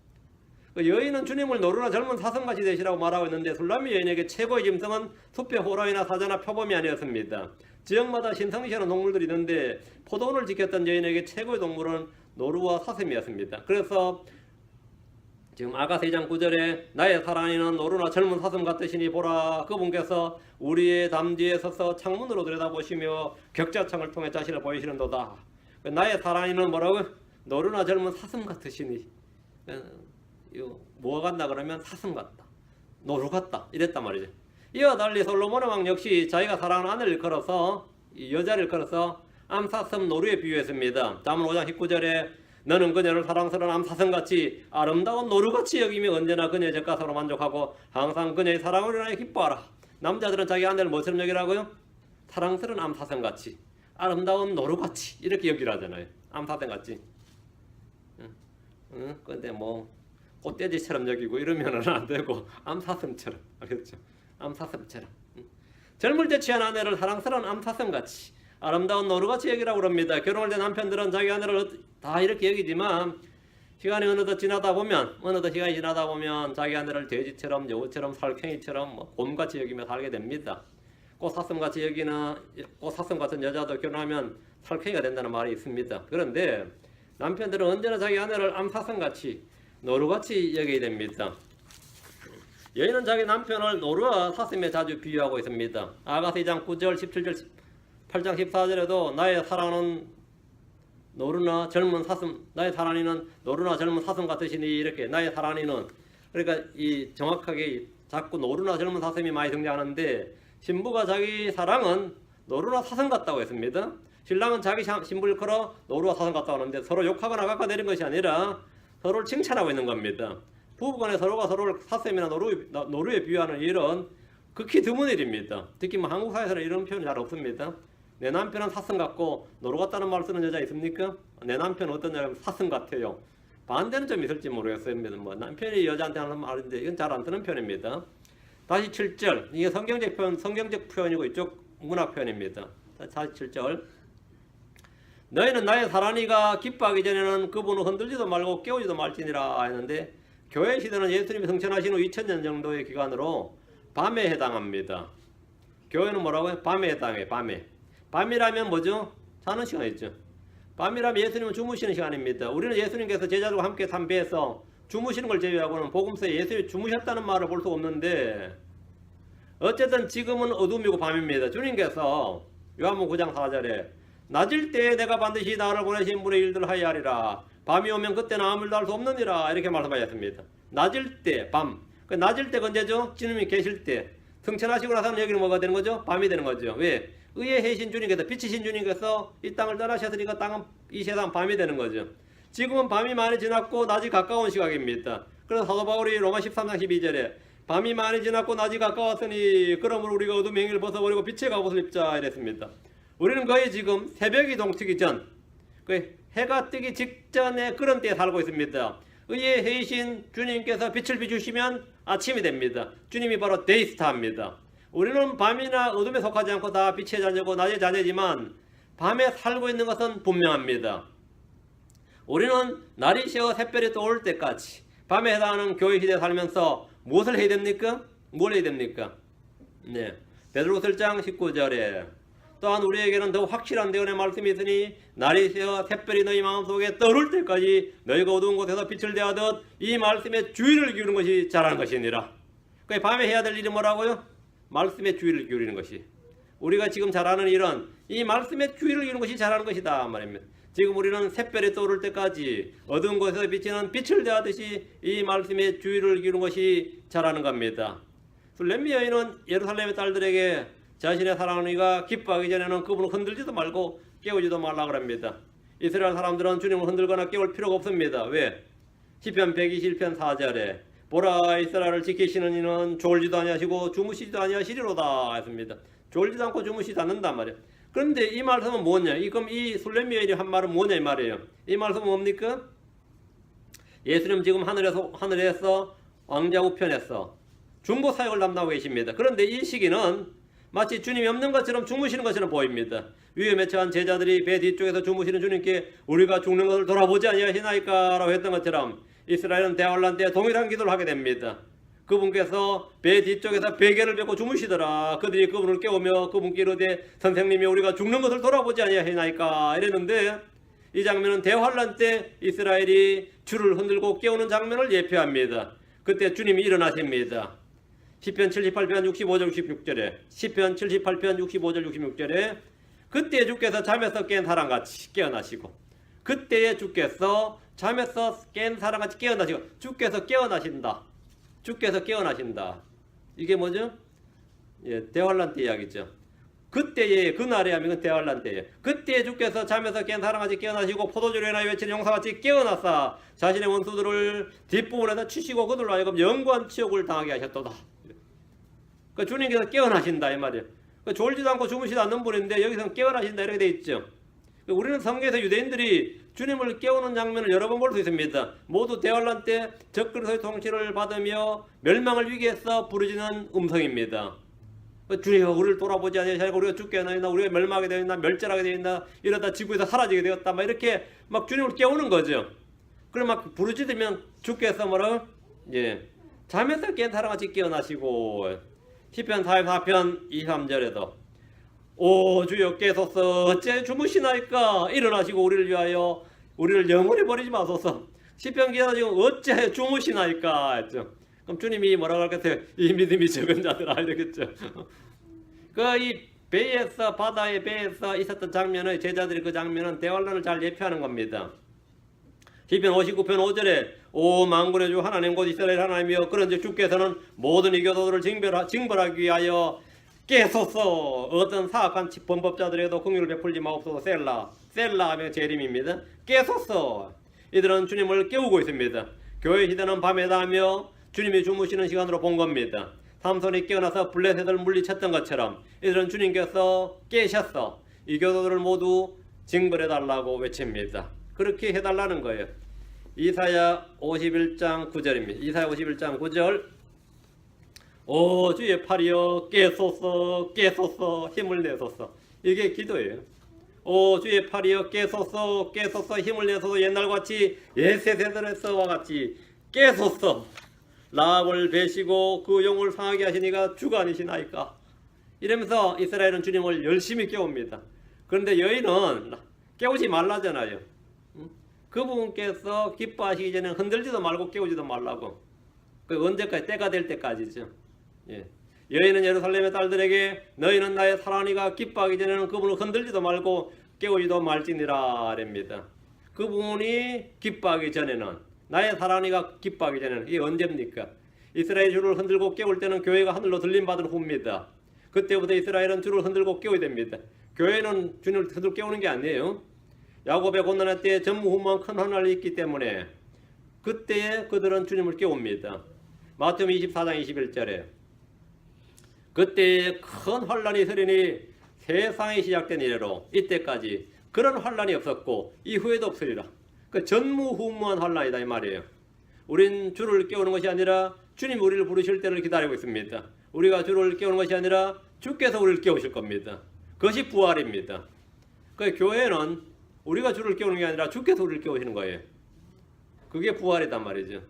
Speaker 1: 그 여인은 주님을 노루나 젊은 사슴같이 되시라고 말하고 있는데, 술라미 여인에게 최고의 짐승은 숲의 호랑이나 사자나 표범이 아니었습니다. 지역마다 신성시하는 동물들이 있는데 포도원을 지켰던 여인에게 최고의 동물은 노루와 사슴이었습니다. 그래서 지금 아가서 2장 9절에 나의 사랑이는 노루나 젊은 사슴 같으시니 보라, 그분께서 우리의 담 뒤에 서서 창문으로 들여다보시며 격자창을 통해 자신을 보이시는도다. 나의 사랑이는 뭐라고? 노루나 젊은 사슴 같으시니, 뭐가 같나 그러면 사슴 같다, 노루 같다 이랬단 말이죠. 이와 달리 솔로몬 왕 역시 자기가 사랑하는 아내를 일컬어서, 이 여자를 일컬어서 암사슴 노루에 비유했습니다. 잠언 5장 19절에 너는 그녀를 사랑스러운 암사슴같이 아름다운 노루같이 여기며 언제나 그녀의 젖가슴으로 만족하고 항상 그녀의 사랑을 인하여 기뻐하라. 남자들은 자기 아내를 뭐처럼 여기라고요? 사랑스러운 암사슴같이, 아름다운 노루같이 이렇게 여기라잖아요. 암사슴같이. 근데 뭐 꽃돼지처럼 여기고 이러면은 안 되고 암사슴처럼, 알겠죠? 암사슴처럼. 젊을 때 취한 아내를 사랑스러운 암사슴같이, 아름다운 노루같이 여기라고 합니다. 결혼할 때 남편들은 자기 아내를 다 이렇게 여기지만 시간이 어느덧 시간이 지나다 보면 자기 아내를 돼지처럼, 여우처럼, 살쾡이처럼 곰같이 여기며 살게 됩니다. 꽃사슴같이 여기나 꽃사슴 같은 여자도 결혼하면 살쾡이가 된다는 말이 있습니다. 그런데 남편들은 언제나 자기 아내를 암사슴같이, 노루같이 여기게 됩니다. 여인은 자기 남편을 노루와 사슴에 자주 비유하고 있습니다. 아가서 2장 9절, 17절, 8장 14절에도 나의 사랑은 노루나 젊은 사슴, 나의 사랑이는 노루나 젊은 사슴 같으시니 이렇게 나의 사랑이는 그러니까 이 정확하게 자꾸 노루나 젊은 사슴이 많이 등장하는데 신부가 자기 사랑은 노루나 사슴 같다고 했습니다. 신랑은 자기 신부를 걸어 노루와 사슴 같다고 하는데 서로 욕하거나 깎아내린 것이 아니라 서로를 칭찬하고 있는 겁니다. 부부간에 서로가 서로를 사슴이나 노루에 비유하는 일은 극히 드문 일입니다. 특히 뭐 한국 사회에서는 이런 표현이 잘 없습니다. 내 남편은 사슴 같고 노루 같다는 말 쓰는 여자 있습니까? 내 남편은 어떤 여자면 사슴 같아요. 반대는 좀 있을지 모르겠어요. 뭐 남편이 여자한테 하는 말인데 이건 잘 안 쓰는 표현입니다. 다시 7절. 이게 성경적 표현이고 이쪽 문학 표현입니다. 다시 7절. 너희는 나의 사랑이가 기뻐하기 전에는 그분을 흔들지도 말고 깨우지도 말지니라 했는데 교회 시대는 예수님이 성천하신 후 2000년 정도의 기간으로 밤에 해당합니다. 교회는 뭐라고요? 밤에 해당해요. 밤이라면 뭐죠? 자는 시간이죠. 밤이라면 예수님은 주무시는 시간입니다. 우리는 예수님께서 제자들과 함께 담배에서 주무시는 걸 제외하고는 복음서에 예수님이 주무셨다는 말을 볼 수가 없는데 어쨌든 지금은 어둠이고 밤입니다. 주님께서 요한복음 9장 4절에 낮일 때에 내가 반드시 나를 보내신 분의 일들을 하여 하리라. 밤이 오면 그때는 아무 일도 할 수 없느니라. 이렇게 말씀하셨습니다. 낮일 때, 밤. 그 낮일 때가 언제죠? 주님이 계실 때. 승천하시고 나서는 여기는 뭐가 되는 거죠? 밤이 되는 거죠. 왜? 의의 해신 주님께서, 빛이신 주님께서 이 땅을 떠나셨으니까 땅은 이 세상 밤이 되는 거죠. 지금은 밤이 많이 지났고 낮이 가까운 시각입니다. 그래서 사도 바울이 로마 13장 12절에 밤이 많이 지났고 낮이 가까웠으니 그러므로 우리가 어둠의 행위를 벗어버리고 빛의 갑옷을 입자 이랬습니다. 우리는 거의 지금 새벽이 동트기 전, 해가 뜨기 직전에 그런 때에 살고 있습니다. 의의 해이신 주님께서 빛을 비추시면 아침이 됩니다. 주님이 바로 데이스타입니다. 우리는 밤이나 어둠에 속하지 않고 다 빛의 자녀고 낮의 자녀지만 밤에 살고 있는 것은 분명합니다. 우리는 날이 새어 샛별이 떠올 때까지 밤에 해당하는 교회 시대에 살면서 무엇을 해야 됩니까? 뭘 해야 됩니까? 네, 베드로후서 1장 19절에 또한 우리에게는 더 확실한 대언의 말씀이 있으니 날이 새어 샛별이 너희 마음속에 떠오를 때까지 너희가 어두운 곳에서 빛을 대하듯 이 말씀에 주의를 기울이는 것이 잘하는 것이니라. 그 밤에 해야 될 일이 뭐라고요? 말씀에 주의를 기울이는 것이. 우리가 지금 잘하는 일은 이 말씀에 주의를 기울이는 것이 잘하는 것이다 말입니다. 지금 우리는 샛별이 떠오를 때까지 어두운 곳에서 비치는 빛을 대하듯이 이 말씀에 주의를 기울이는 것이 잘하는 겁니다. 렘미 여인은 예루살렘의 딸들에게 자신의 사랑하는 이가 기뻐하기 전에는 그분을 흔들지도 말고 깨우지도 말라고 합니다. 이스라엘 사람들은 주님을 흔들거나 깨울 필요가 없습니다. 왜? 시편 121편 4절에 보라 이스라엘을 지키시는 이는 졸지도 아니하시고 주무시지도 아니하시리로다 했습니다. 졸지도 않고 주무시지 않는단 말이에요. 그런데 이 말씀은 뭐냐? 그럼 이 술렘미 여인이 한 말은 뭐냐 이 말이에요. 이 말씀은 뭡니까? 예수님 지금 하늘에서 왕자 우편에서 중보 사역을 담당하고 계십니다. 그런데 이 시기는 마치 주님이 없는 것처럼 주무시는 것처럼 보입니다. 위험에 처한 제자들이 배 뒤쪽에서 주무시는 주님께 우리가 죽는 것을 돌아보지 아니하시나이까 라고 했던 것처럼 이스라엘은 대환란 때 동일한 기도를 하게 됩니다. 그분께서 배 뒤쪽에서 베개를 뱉고 주무시더라. 그들이 그분을 깨우며 그분께 이르되 선생님이 우리가 죽는 것을 돌아보지 아니하시나이까 이랬는데 이 장면은 대환란 때 이스라엘이 줄을 흔들고 깨우는 장면을 예표합니다. 그때 주님이 일어나십니다. 시편 78편 65절 66절에 시편 78편 65절 66절에 그때 주께서 잠에서 깬 사람같이 깨어나시고 그때에 주께서 잠에서 깬 사람같이 깨어나시고 주께서 깨어나신다. 주께서 깨어나신다. 이게 뭐죠? 예, 대환란 때 이야기죠. 그때에 그날에 하면 대환란 때에 그때에 주께서 잠에서 깬 사람같이 깨어나시고 포도주로 인하여 외치는 용사같이 깨어나사 자신의 원수들을 뒷부분에서 치시고 그들로 하여금 영구한 치욕을 당하게 하셨도다. 그 주님께서 깨어나신다 이 말이에요. 졸지도 않고 주무시지 않는 분인데 여기서는 깨어나신다 이렇게 돼 있죠. 우리는 성경에서 유대인들이 주님을 깨우는 장면을 여러 번 볼 수 있습니다. 모두 대환란 때 적그리스도의 통치를 받으며 멸망을 위기에서 부르짖는 음성입니다. 주여 우리를 돌아보지 아니하시고 우리가 죽게 하나이다. 우리가 멸망하게 되었나 멸절하게 되었나 이러다 지구에서 사라지게 되었다. 막 이렇게 막 주님을 깨우는 거죠. 그럼 막 부르짖으면 주께서 뭐라고? 예, 잠에서 깬 사람같이 깨어나시고 시편 44편 23절에도 오 주여 깨소서 어째 주무시나이까 일어나시고 우리를 위하여 우리를 영원히 버리지 마소서. 시편 기자가 지금 어째 주무시나이까 했죠. 그럼 주님이 뭐라고 할까요? 이 믿음이 적은 자들아 이러겠죠. 이 배에서 바다의 배에서 있었던 장면을 제자들이 그 장면은 대환란을 잘 예표하는 겁니다. 시편 59편 5절에 오 만군의 주 하나님 곧 이스라엘 하나님이여 그런즉 주께서는 모든 이교도들을 징벌하기 위하여 깨소서. 어떤 사악한 범법자들에게도 긍휼을 베풀지 마옵소서. 셀라 하면 재림입니다. 깨소서. 이들은 주님을 깨우고 있습니다. 교회 시대는 밤에다 하며 주님이 주무시는 시간으로 본 겁니다. 삼손이 깨어나서 블레셋을 물리쳤던 것처럼 이들은 주님께서 깨셨어. 이교도들을 모두 징벌해달라고 외칩니다. 그렇게 해달라는 거예요. 이사야 51장 9절입니다. 이사야 51장 9절 오 주의 팔이여 깨소서 깨소서 힘을 내소서. 이게 기도예요. 오 주의 팔이여 깨소서 깨소서 힘을 내소서. 옛날같이 옛세대들에서와 같이 깨소서. 라합을 베시고 그 영을 상하게 하시니가 주가 아니시나이까. 이러면서 이스라엘은 주님을 열심히 깨웁니다. 그런데 여인은 깨우지 말라잖아요. 그분께서 기뻐하시기 전에 흔들지도 말고 깨우지도 말라고. 그 언제까지? 때가 될 때까지죠. 예. 여인은 예루살렘의 딸들에게 너희는 나의 사랑이가 기뻐하기 전에는 그분을 흔들지도 말고 깨우지도 말지니라 랍니다. 그분이 기뻐하기 전에는, 나의 사랑이가 기뻐하기 전에는, 이게 언제입니까? 이스라엘 주를 흔들고 깨울 때는 교회가 하늘로 들림받은 후입니다. 그때부터 이스라엘은 주를 흔들고 깨워야 됩니다. 교회는 주님을 흔들고 깨우는 게 아니에요. 야곱의 고난의 때에 전무후무한 큰 환난이 있기 때문에 그때에 그들은 주님을 깨웁니다. 마태복음 24장 21절에 그때에 큰 환난이 있으리니 세상이 시작된 이래로 이때까지 그런 환난이 없었고 이후에도 없으리라. 그 전무후무한 환난이다 이 말이에요. 우린 주를 깨우는 것이 아니라 주님이 우리를 부르실 때를 기다리고 있습니다. 우리가 주를 깨우는 것이 아니라 주께서 우리를 깨우실 겁니다. 그것이 부활입니다. 그 교회는 우리가 주를 깨우는 게 아니라 주께서 우리를 깨우시는 거예요. 그게 부활이단 말이죠.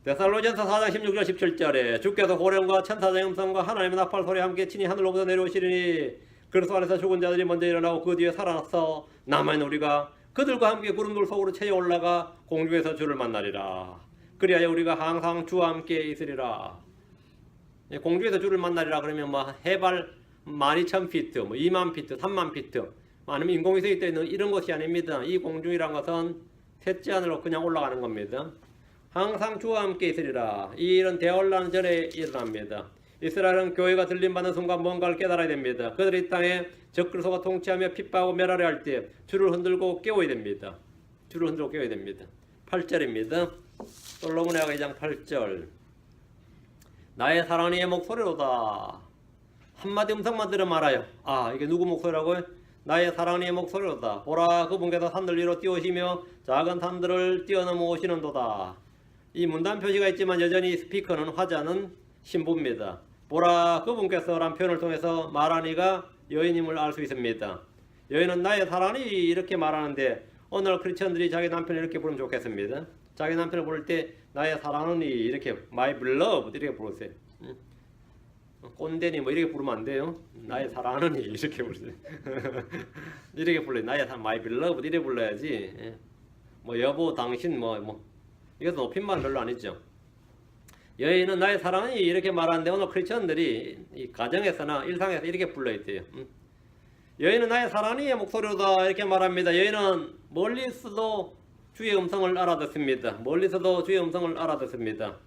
Speaker 1: 데살로니가서 4장 16절 17절에 주께서 호령과 천사장의 음성과 하나님의 나팔 소리와 함께 친히 하늘로부터 내려오시리니 그리스도 안에서 죽은 자들이 먼저 일어나고 그 뒤에 살아나서 남아있는 우리가 그들과 함께 구름들 속으로 채워 올라가 공중에서 주를 만나리라. 그리하여 우리가 항상 주와 함께 있으리라. 공중에서 주를 만나리라 그러면 뭐 해발 12,000피트, 뭐 20,000피트, 30,000피트 아니면 인공위성이 떠 있는 이런 것이 아닙니다. 이 공중이란 것은 셋째 하늘로 그냥 올라가는 겁니다. 항상 주와 함께 있으리라. 이런 대환란 전에 일어납니다. 이스라엘은 교회가 들림받는 순간 뭔가를 깨달아야 됩니다. 그들이 이 땅에 적그리스도가 통치하며 핍박하고 멸하려 할 때 주를 흔들고 깨워야 됩니다. 주를 흔들고 깨워야 됩니다. 8절입니다. 솔로몬의 아가 2장 8절 나의 사랑은 이의 목소리로다. 한마디 음성만 들으면 알아요. 아 이게 누구 목소리라고요? 나의 사랑은 이의 목소리로다. 보라 그분께서 산들 위로 띄우시며 작은 산들을 뛰어넘어 오시는도다. 이 문단 표시가 있지만 여전히 스피커는 화자는 신부입니다. 보라 그분께서란 표현을 통해서 말하니가 여인임을 알 수 있습니다. 여인은 나의 사랑이 이렇게 말하는데 오늘 크리스천들이 자기 남편을 이렇게 부르면 좋겠습니다. 자기 남편을 부를 때 나의 사랑은 이렇게 my beloved 이렇게 부르세요. 꼰대니 뭐 이렇게 부르면 안 돼요. 나의 사랑은 이렇게 부르세요. 이렇게 불러요. 나의 사랑 my beloved 이렇게 불러야지. 뭐 여보 당신 뭐 이것도 높임말 별로 아니죠. 여인은 나의 사랑이 이렇게 말하는데 오늘 크리스천들이 이 가정에서나 일상에서 이렇게 불러있대요. 여인은 나의 사랑이의 목소리로다 이렇게 말합니다. 여인은 멀리서도 주의 음성을 알아듣습니다. 멀리서도 주의 음성을 알아듣습니다.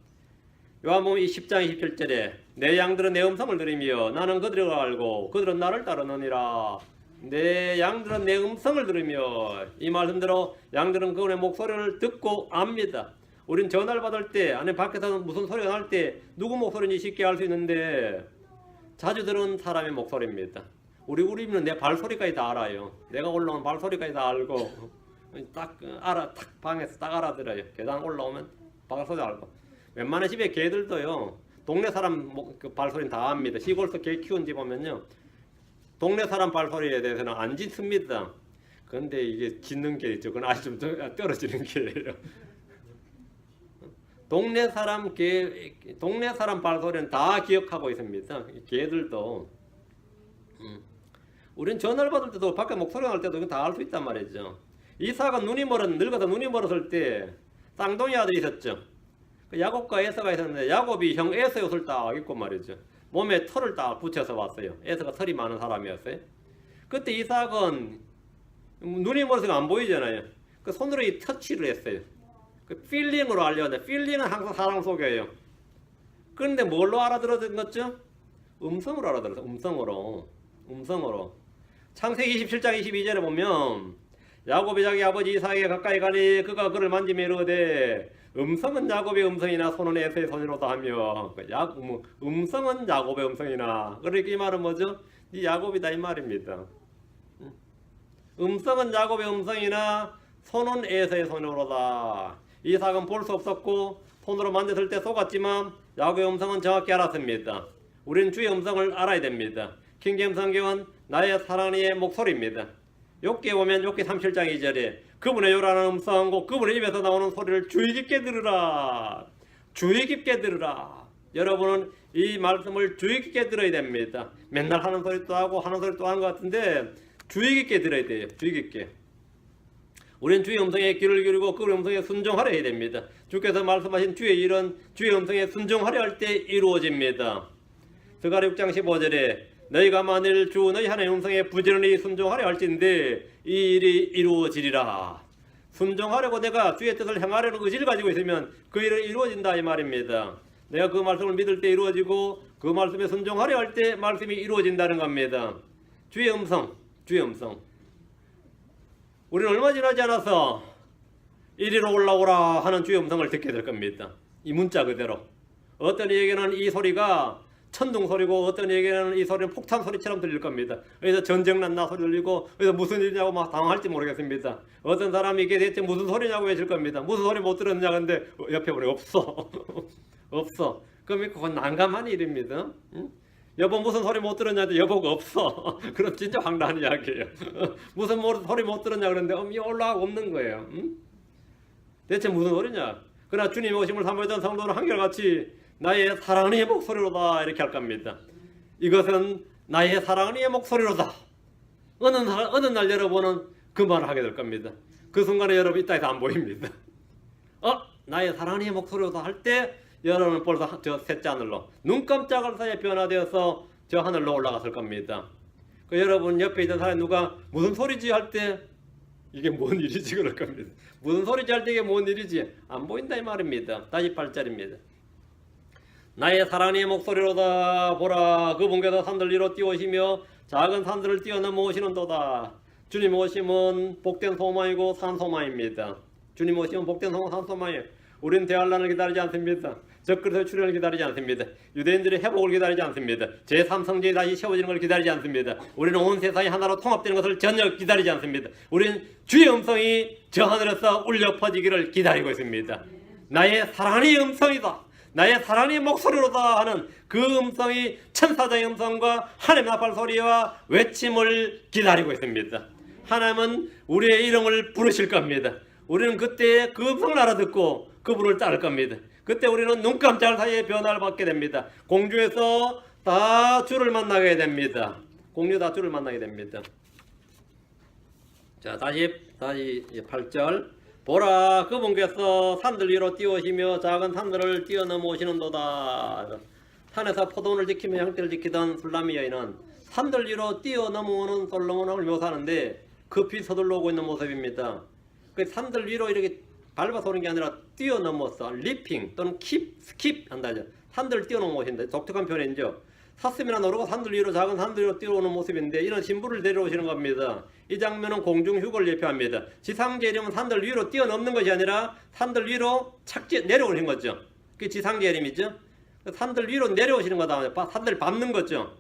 Speaker 1: 요한복음 10장 27절에 내 양들은 내 음성을 들으며 나는 그들을 알고 그들은 나를 따르느니라. 내 양들은 내 음성을 들으며 이 말씀대로 양들은 그분의 목소리를 듣고 압니다. 우린 전화를 받을 때 아니 밖에서 무슨 소리가 날 때 누구 목소리인지 쉽게 알 수 있는데 자주 들은 사람의 목소리입니다. 우리는 내 발소리까지 다 알아요. 내가 올라온 발소리까지 다 알고 딱 방에서 딱 알아들어요. 계단 올라오면 발소리 알고. 웬만한 집에 개들도요. 동네 사람 그 발소리는 다 압니다. 시골에서 개 키운 집 보면요. 동네 사람 발소리에 대해서는 안 짖습니다. 그런데 이게 짖는 게 있죠. 그건 아주 좀 떨어지는 게예요. 동네 사람 발소리는 다 기억하고 있습니다. 개들도. 우린 전화를 받을 때도 밖에 목소리가 날 때도 다 알 수 있단 말이죠. 이삭은 늙어서 눈이 멀었을 때 쌍둥이 아들이 있었죠. 야곱과 에서가 있었는데 야곱이 형 에서의 옷을 딱 입고 말이죠. 몸에 털을 딱 붙여서 왔어요. 에서가 털이 많은 사람이었어요. 그때 이삭은 눈이 멀어서 안 보이잖아요. 그 손으로 이 터치를 했어요. 그 필링으로 알려는데 필링은 항상 사람 속여요. 그런데 뭘로 알아들었던 거죠? 음성으로 알아들었어요. 음성으로. 창세기 27장 22절에 보면 야곱이 자기 아버지 이삭에게 가까이 가니 그가 그를 만지며 이르되 음성은 야곱의 음성이나 손은 에서의 손이로다 하며 음성은 야곱의 음성이나 그러니까 이 말은 뭐죠? 이 야곱이다 이 말입니다. 음성은 야곱의 음성이나 손은 에서의 손으로다. 이삭은 볼 수 없었고 손으로 만졌을 때 속았지만 야곱의 음성은 정확히 알았습니다. 우리는 주의 음성을 알아야 됩니다. 킹제임스 성경은 나의 사랑의 목소리입니다. 욥기에 보면 욥기 37장 2절에 그분의 요란한 음성과 그분의 입에서 나오는 소리를 주의 깊게 들으라. 주의 깊게 들으라. 여러분은 이 말씀을 주의 깊게 들어야 됩니다. 맨날 하는 소리 또 하고 하는 소리 또 하는 것 같은데 주의 깊게 들어야 돼요. 주의 깊게. 우리는 주의 음성에 귀를 기울이고 그분의 음성에 순종하려 해야 됩니다. 주께서 말씀하신 주의 일은 주의 음성에 순종하려 할 때 이루어집니다. 스가랴 6장 15절에 너희가 만일 주 너희 하나님의 음성에 부지런히 순종하려 할진대 이 일이 이루어지리라. 순종하려고 내가 주의 뜻을 행하려는 의지를 가지고 있으면 그 일은 이루어진다 이 말입니다. 내가 그 말씀을 믿을 때 이루어지고 그 말씀에 순종하려 할 때 말씀이 이루어진다는 겁니다. 주의 음성. 우리는 얼마 지나지 않아서 이리로 올라오라 하는 주의 음성을 듣게 될 겁니다. 이 문자 그대로. 어떤 이에게는 이 소리가 천둥 소리고 어떤 이에게는 이 소리는 폭탄 소리처럼 들릴 겁니다. 그래서 전쟁 났나 소리 들리고 그래서 무슨 일이냐고 막 당황할지 모르겠습니다. 어떤 사람이 이게 대체 무슨 소리냐고 외칠 겁니다. 무슨 소리 못 들었냐 근데 옆에 보니 없어. 없어. 그럼 그건 난감한 일입니다. 응? 여보 무슨 소리 못 들었냐는데 여보가 없어. 그럼 진짜 황당한 이야기예요. 무슨 소리 못 들었냐 그러는데 이 올라가고 없는 거예요. 응? 대체 무슨 소리냐. 그러나 주님의 오심을 사모했던 성도는 한결같이 나의 사랑의 목소리로다 이렇게 할 겁니다. 이것은 나의 사랑의 목소리로다. 어느 날 여러분은 그 말을 하게 될 겁니다. 그 순간에 여러분 이 땅에서 안 보입니다. 나의 사랑의 목소리로다 할 때 여러분은 벌써 저 셋째 하늘로 눈 깜짝할 사이에 변화되어서 저 하늘로 올라갔을 겁니다. 그 여러분 옆에 있던 사람이 누가 무슨 소리지 할 때 이게 뭔 일이지 그럴 겁니다. 무슨 소리지 할 때 이게 뭔 일이지 안 보인다 이 말입니다. 다시 8절입니다. 나의 사랑의 목소리로다 보라 그분께서 산들 위로 띄우시며 작은 산들을 뛰어넘어 오시는도다. 주님 오심은 복된 소망이고 산소망입니다. 주님 오심은 복된 소망 산소망이에요. 우리는 대환란을 기다리지 않습니다. 적그리스도의 출현을 기다리지 않습니다. 유대인들의 회복을 기다리지 않습니다. 제3성전이 다시 세워지는 걸 기다리지 않습니다. 우리는 온 세상이 하나로 통합되는 것을 전혀 기다리지 않습니다. 우리는 주의 음성이 저 하늘에서 울려 퍼지기를 기다리고 있습니다. 나의 사랑의 음성이다. 나의 사랑의 목소리로다 하는 그 음성이 천사장의 음성과 하나님 나팔 소리와 외침을 기다리고 있습니다. 하나님은 우리의 이름을 부르실 겁니다. 우리는 그때 그 음성을 알아듣고 그분을 따를 겁니다. 그때 우리는 눈 깜짝할 사이에 변화를 받게 됩니다. 공중에서 다 주를 만나게 됩니다. 공중에 다 주를 만나게 됩니다. 자, 다시 8절. 보라 그분께서 산들 위로 띄우시며 작은 산들을 뛰어넘어 오시는도다. 산에서 포도원을 지키며 양떼를 지키던 술람미 여인은 산들 위로 뛰어넘어오는 솔로몬을 묘사하는데 급히 서둘러 오고 있는 모습입니다. 그 산들 위로 이렇게 밟아서 오는 게 아니라 뛰어넘어서 리핑 또는 스킵 한다죠. 산들을 뛰어넘어 오신다. 독특한 표현이죠. 사슴이나 노루가 산들 위로 작은 산들 위로 뛰어오는 모습인데 이런 신부를 데려오시는 겁니다. 이 장면은 공중휴거를 예표합니다. 지상재림은 산들 위로 뛰어넘는 것이 아니라 산들 위로 내려오는 거죠. 그게 지상재림이죠. 산들 위로 내려오시는 거다. 산들 밟는 거죠.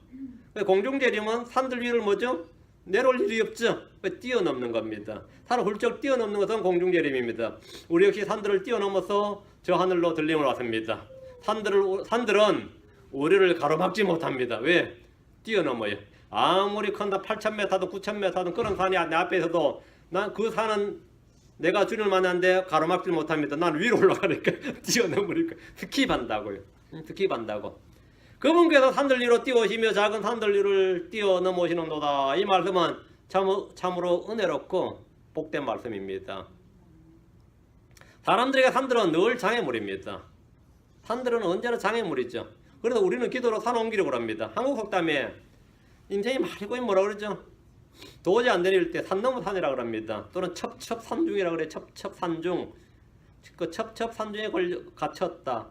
Speaker 1: 공중재림은 산들 위를 뭐죠? 내려올 일이 없죠. 뛰어넘는 겁니다. 산을 훌쩍 뛰어넘는 것은 공중재림입니다. 우리 역시 산들을 뛰어넘어서 저 하늘로 들림을 왔습니다. 산들은 우리를 가로막지 못합니다. 왜? 뛰어넘어요. 아무리 큰다 8,000m도 9,000m도 그런 산이 내 앞에 있어도 난 그 산은 내가 주님을 만났는데 가로막지 못합니다. 난 위로 올라가니까 뛰어넘으니까 스킵한다고요. 스킵한다고. 그분께서 산들 위로 띄우시며 작은 산들 위를 뛰어넘으시는도다. 이 말씀은 참으로 은혜롭고 복된 말씀입니다. 사람들에게 산들은 늘 장애물입니다. 산들은 언제나 장애물이죠. 그래서 우리는 기도로 산 옮기려고 합니다. 한국 속담에 인생이 말고 뭐라 그러죠? 도저히 안 되릴 때 산 넘어 산이라 그럽니다. 또는 첩첩산중이라 그래. 첩첩산중. 그 첩첩산중에 갇혔다.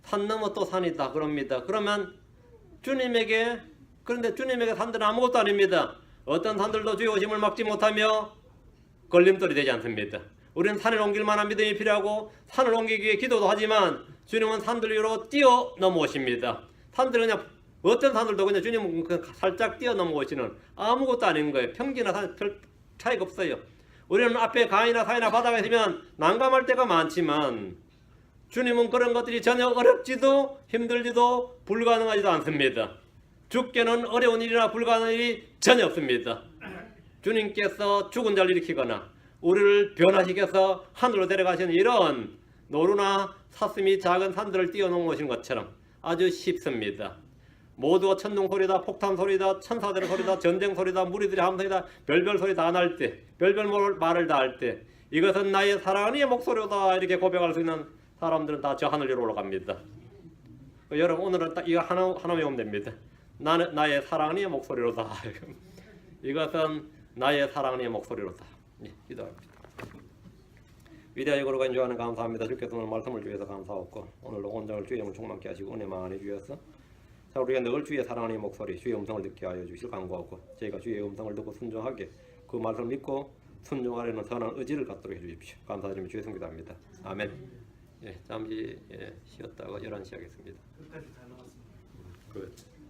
Speaker 1: 산 넘어 또 산이다 그럽니다. 그러면 그런데 주님에게 산들은 아무것도 아닙니다. 어떤 산들도 주의 오심을 막지 못하며 걸림돌이 되지 않습니다. 우리는 산을 옮길 만한 믿음이 필요하고 산을 옮기기 위해 기도도 하지만 주님은 산들 위로 뛰어 넘어오십니다. 산들은 그냥 어떤 산들도 그냥 주님은 살짝 뛰어 넘어오시는 아무것도 아닌 거예요. 평지나 산 별 차이가 없어요. 우리는 앞에 강이나 산이나 바다가 있으면 난감할 때가 많지만 주님은 그런 것들이 전혀 어렵지도 힘들지도 불가능하지도 않습니다. 주께는 어려운 일이나 불가능한 일이 전혀 없습니다. 주님께서 죽은 자를 일으키거나 우리를 변화시켜서 하늘로 데려가시는 이런 노루나 사슴이 작은 산들을 뛰어넘으신 것처럼 아주 쉽습니다. 모두가 천둥 소리다, 폭탄 소리다, 천사들의 소리다, 전쟁 소리다, 무리들의 함성이다, 별별 소리 다 날 때, 별별 말을 다 할 때 이것은 나의 사랑하는 이의 목소리다 이렇게 고백할 수 있는 사람들은 다 저 하늘 위로 올라갑니다. 여러분 오늘은 딱 이거 하나 외우면 됩니다. 나의 사랑하는 이의 목소리로다. 이것은 나의 사랑하는 이의 목소리로다. 예, 기도합니다. 위대하게 거룩한 주하는 감사합니다. 주께서 오늘 말씀을 주셔서 감사하고 오늘도 온전을 주의 영을 충만케 하시고 은혜 많이 주셔서 자 우리가 늘 주의 사랑하는 목소리 주의 음성을 듣게 하여 주실 간구하고 저희가 주의 음성을 듣고 순종하게 그 말씀을 믿고 순종하려는 선한 의지를 갖도록 해주십시오. 감사드리며 주의 성기 답니다. 아멘. 예, 잠시 쉬었다가 11시 하겠습니다.
Speaker 2: 끝까지 다 나왔습니다.
Speaker 1: 끝.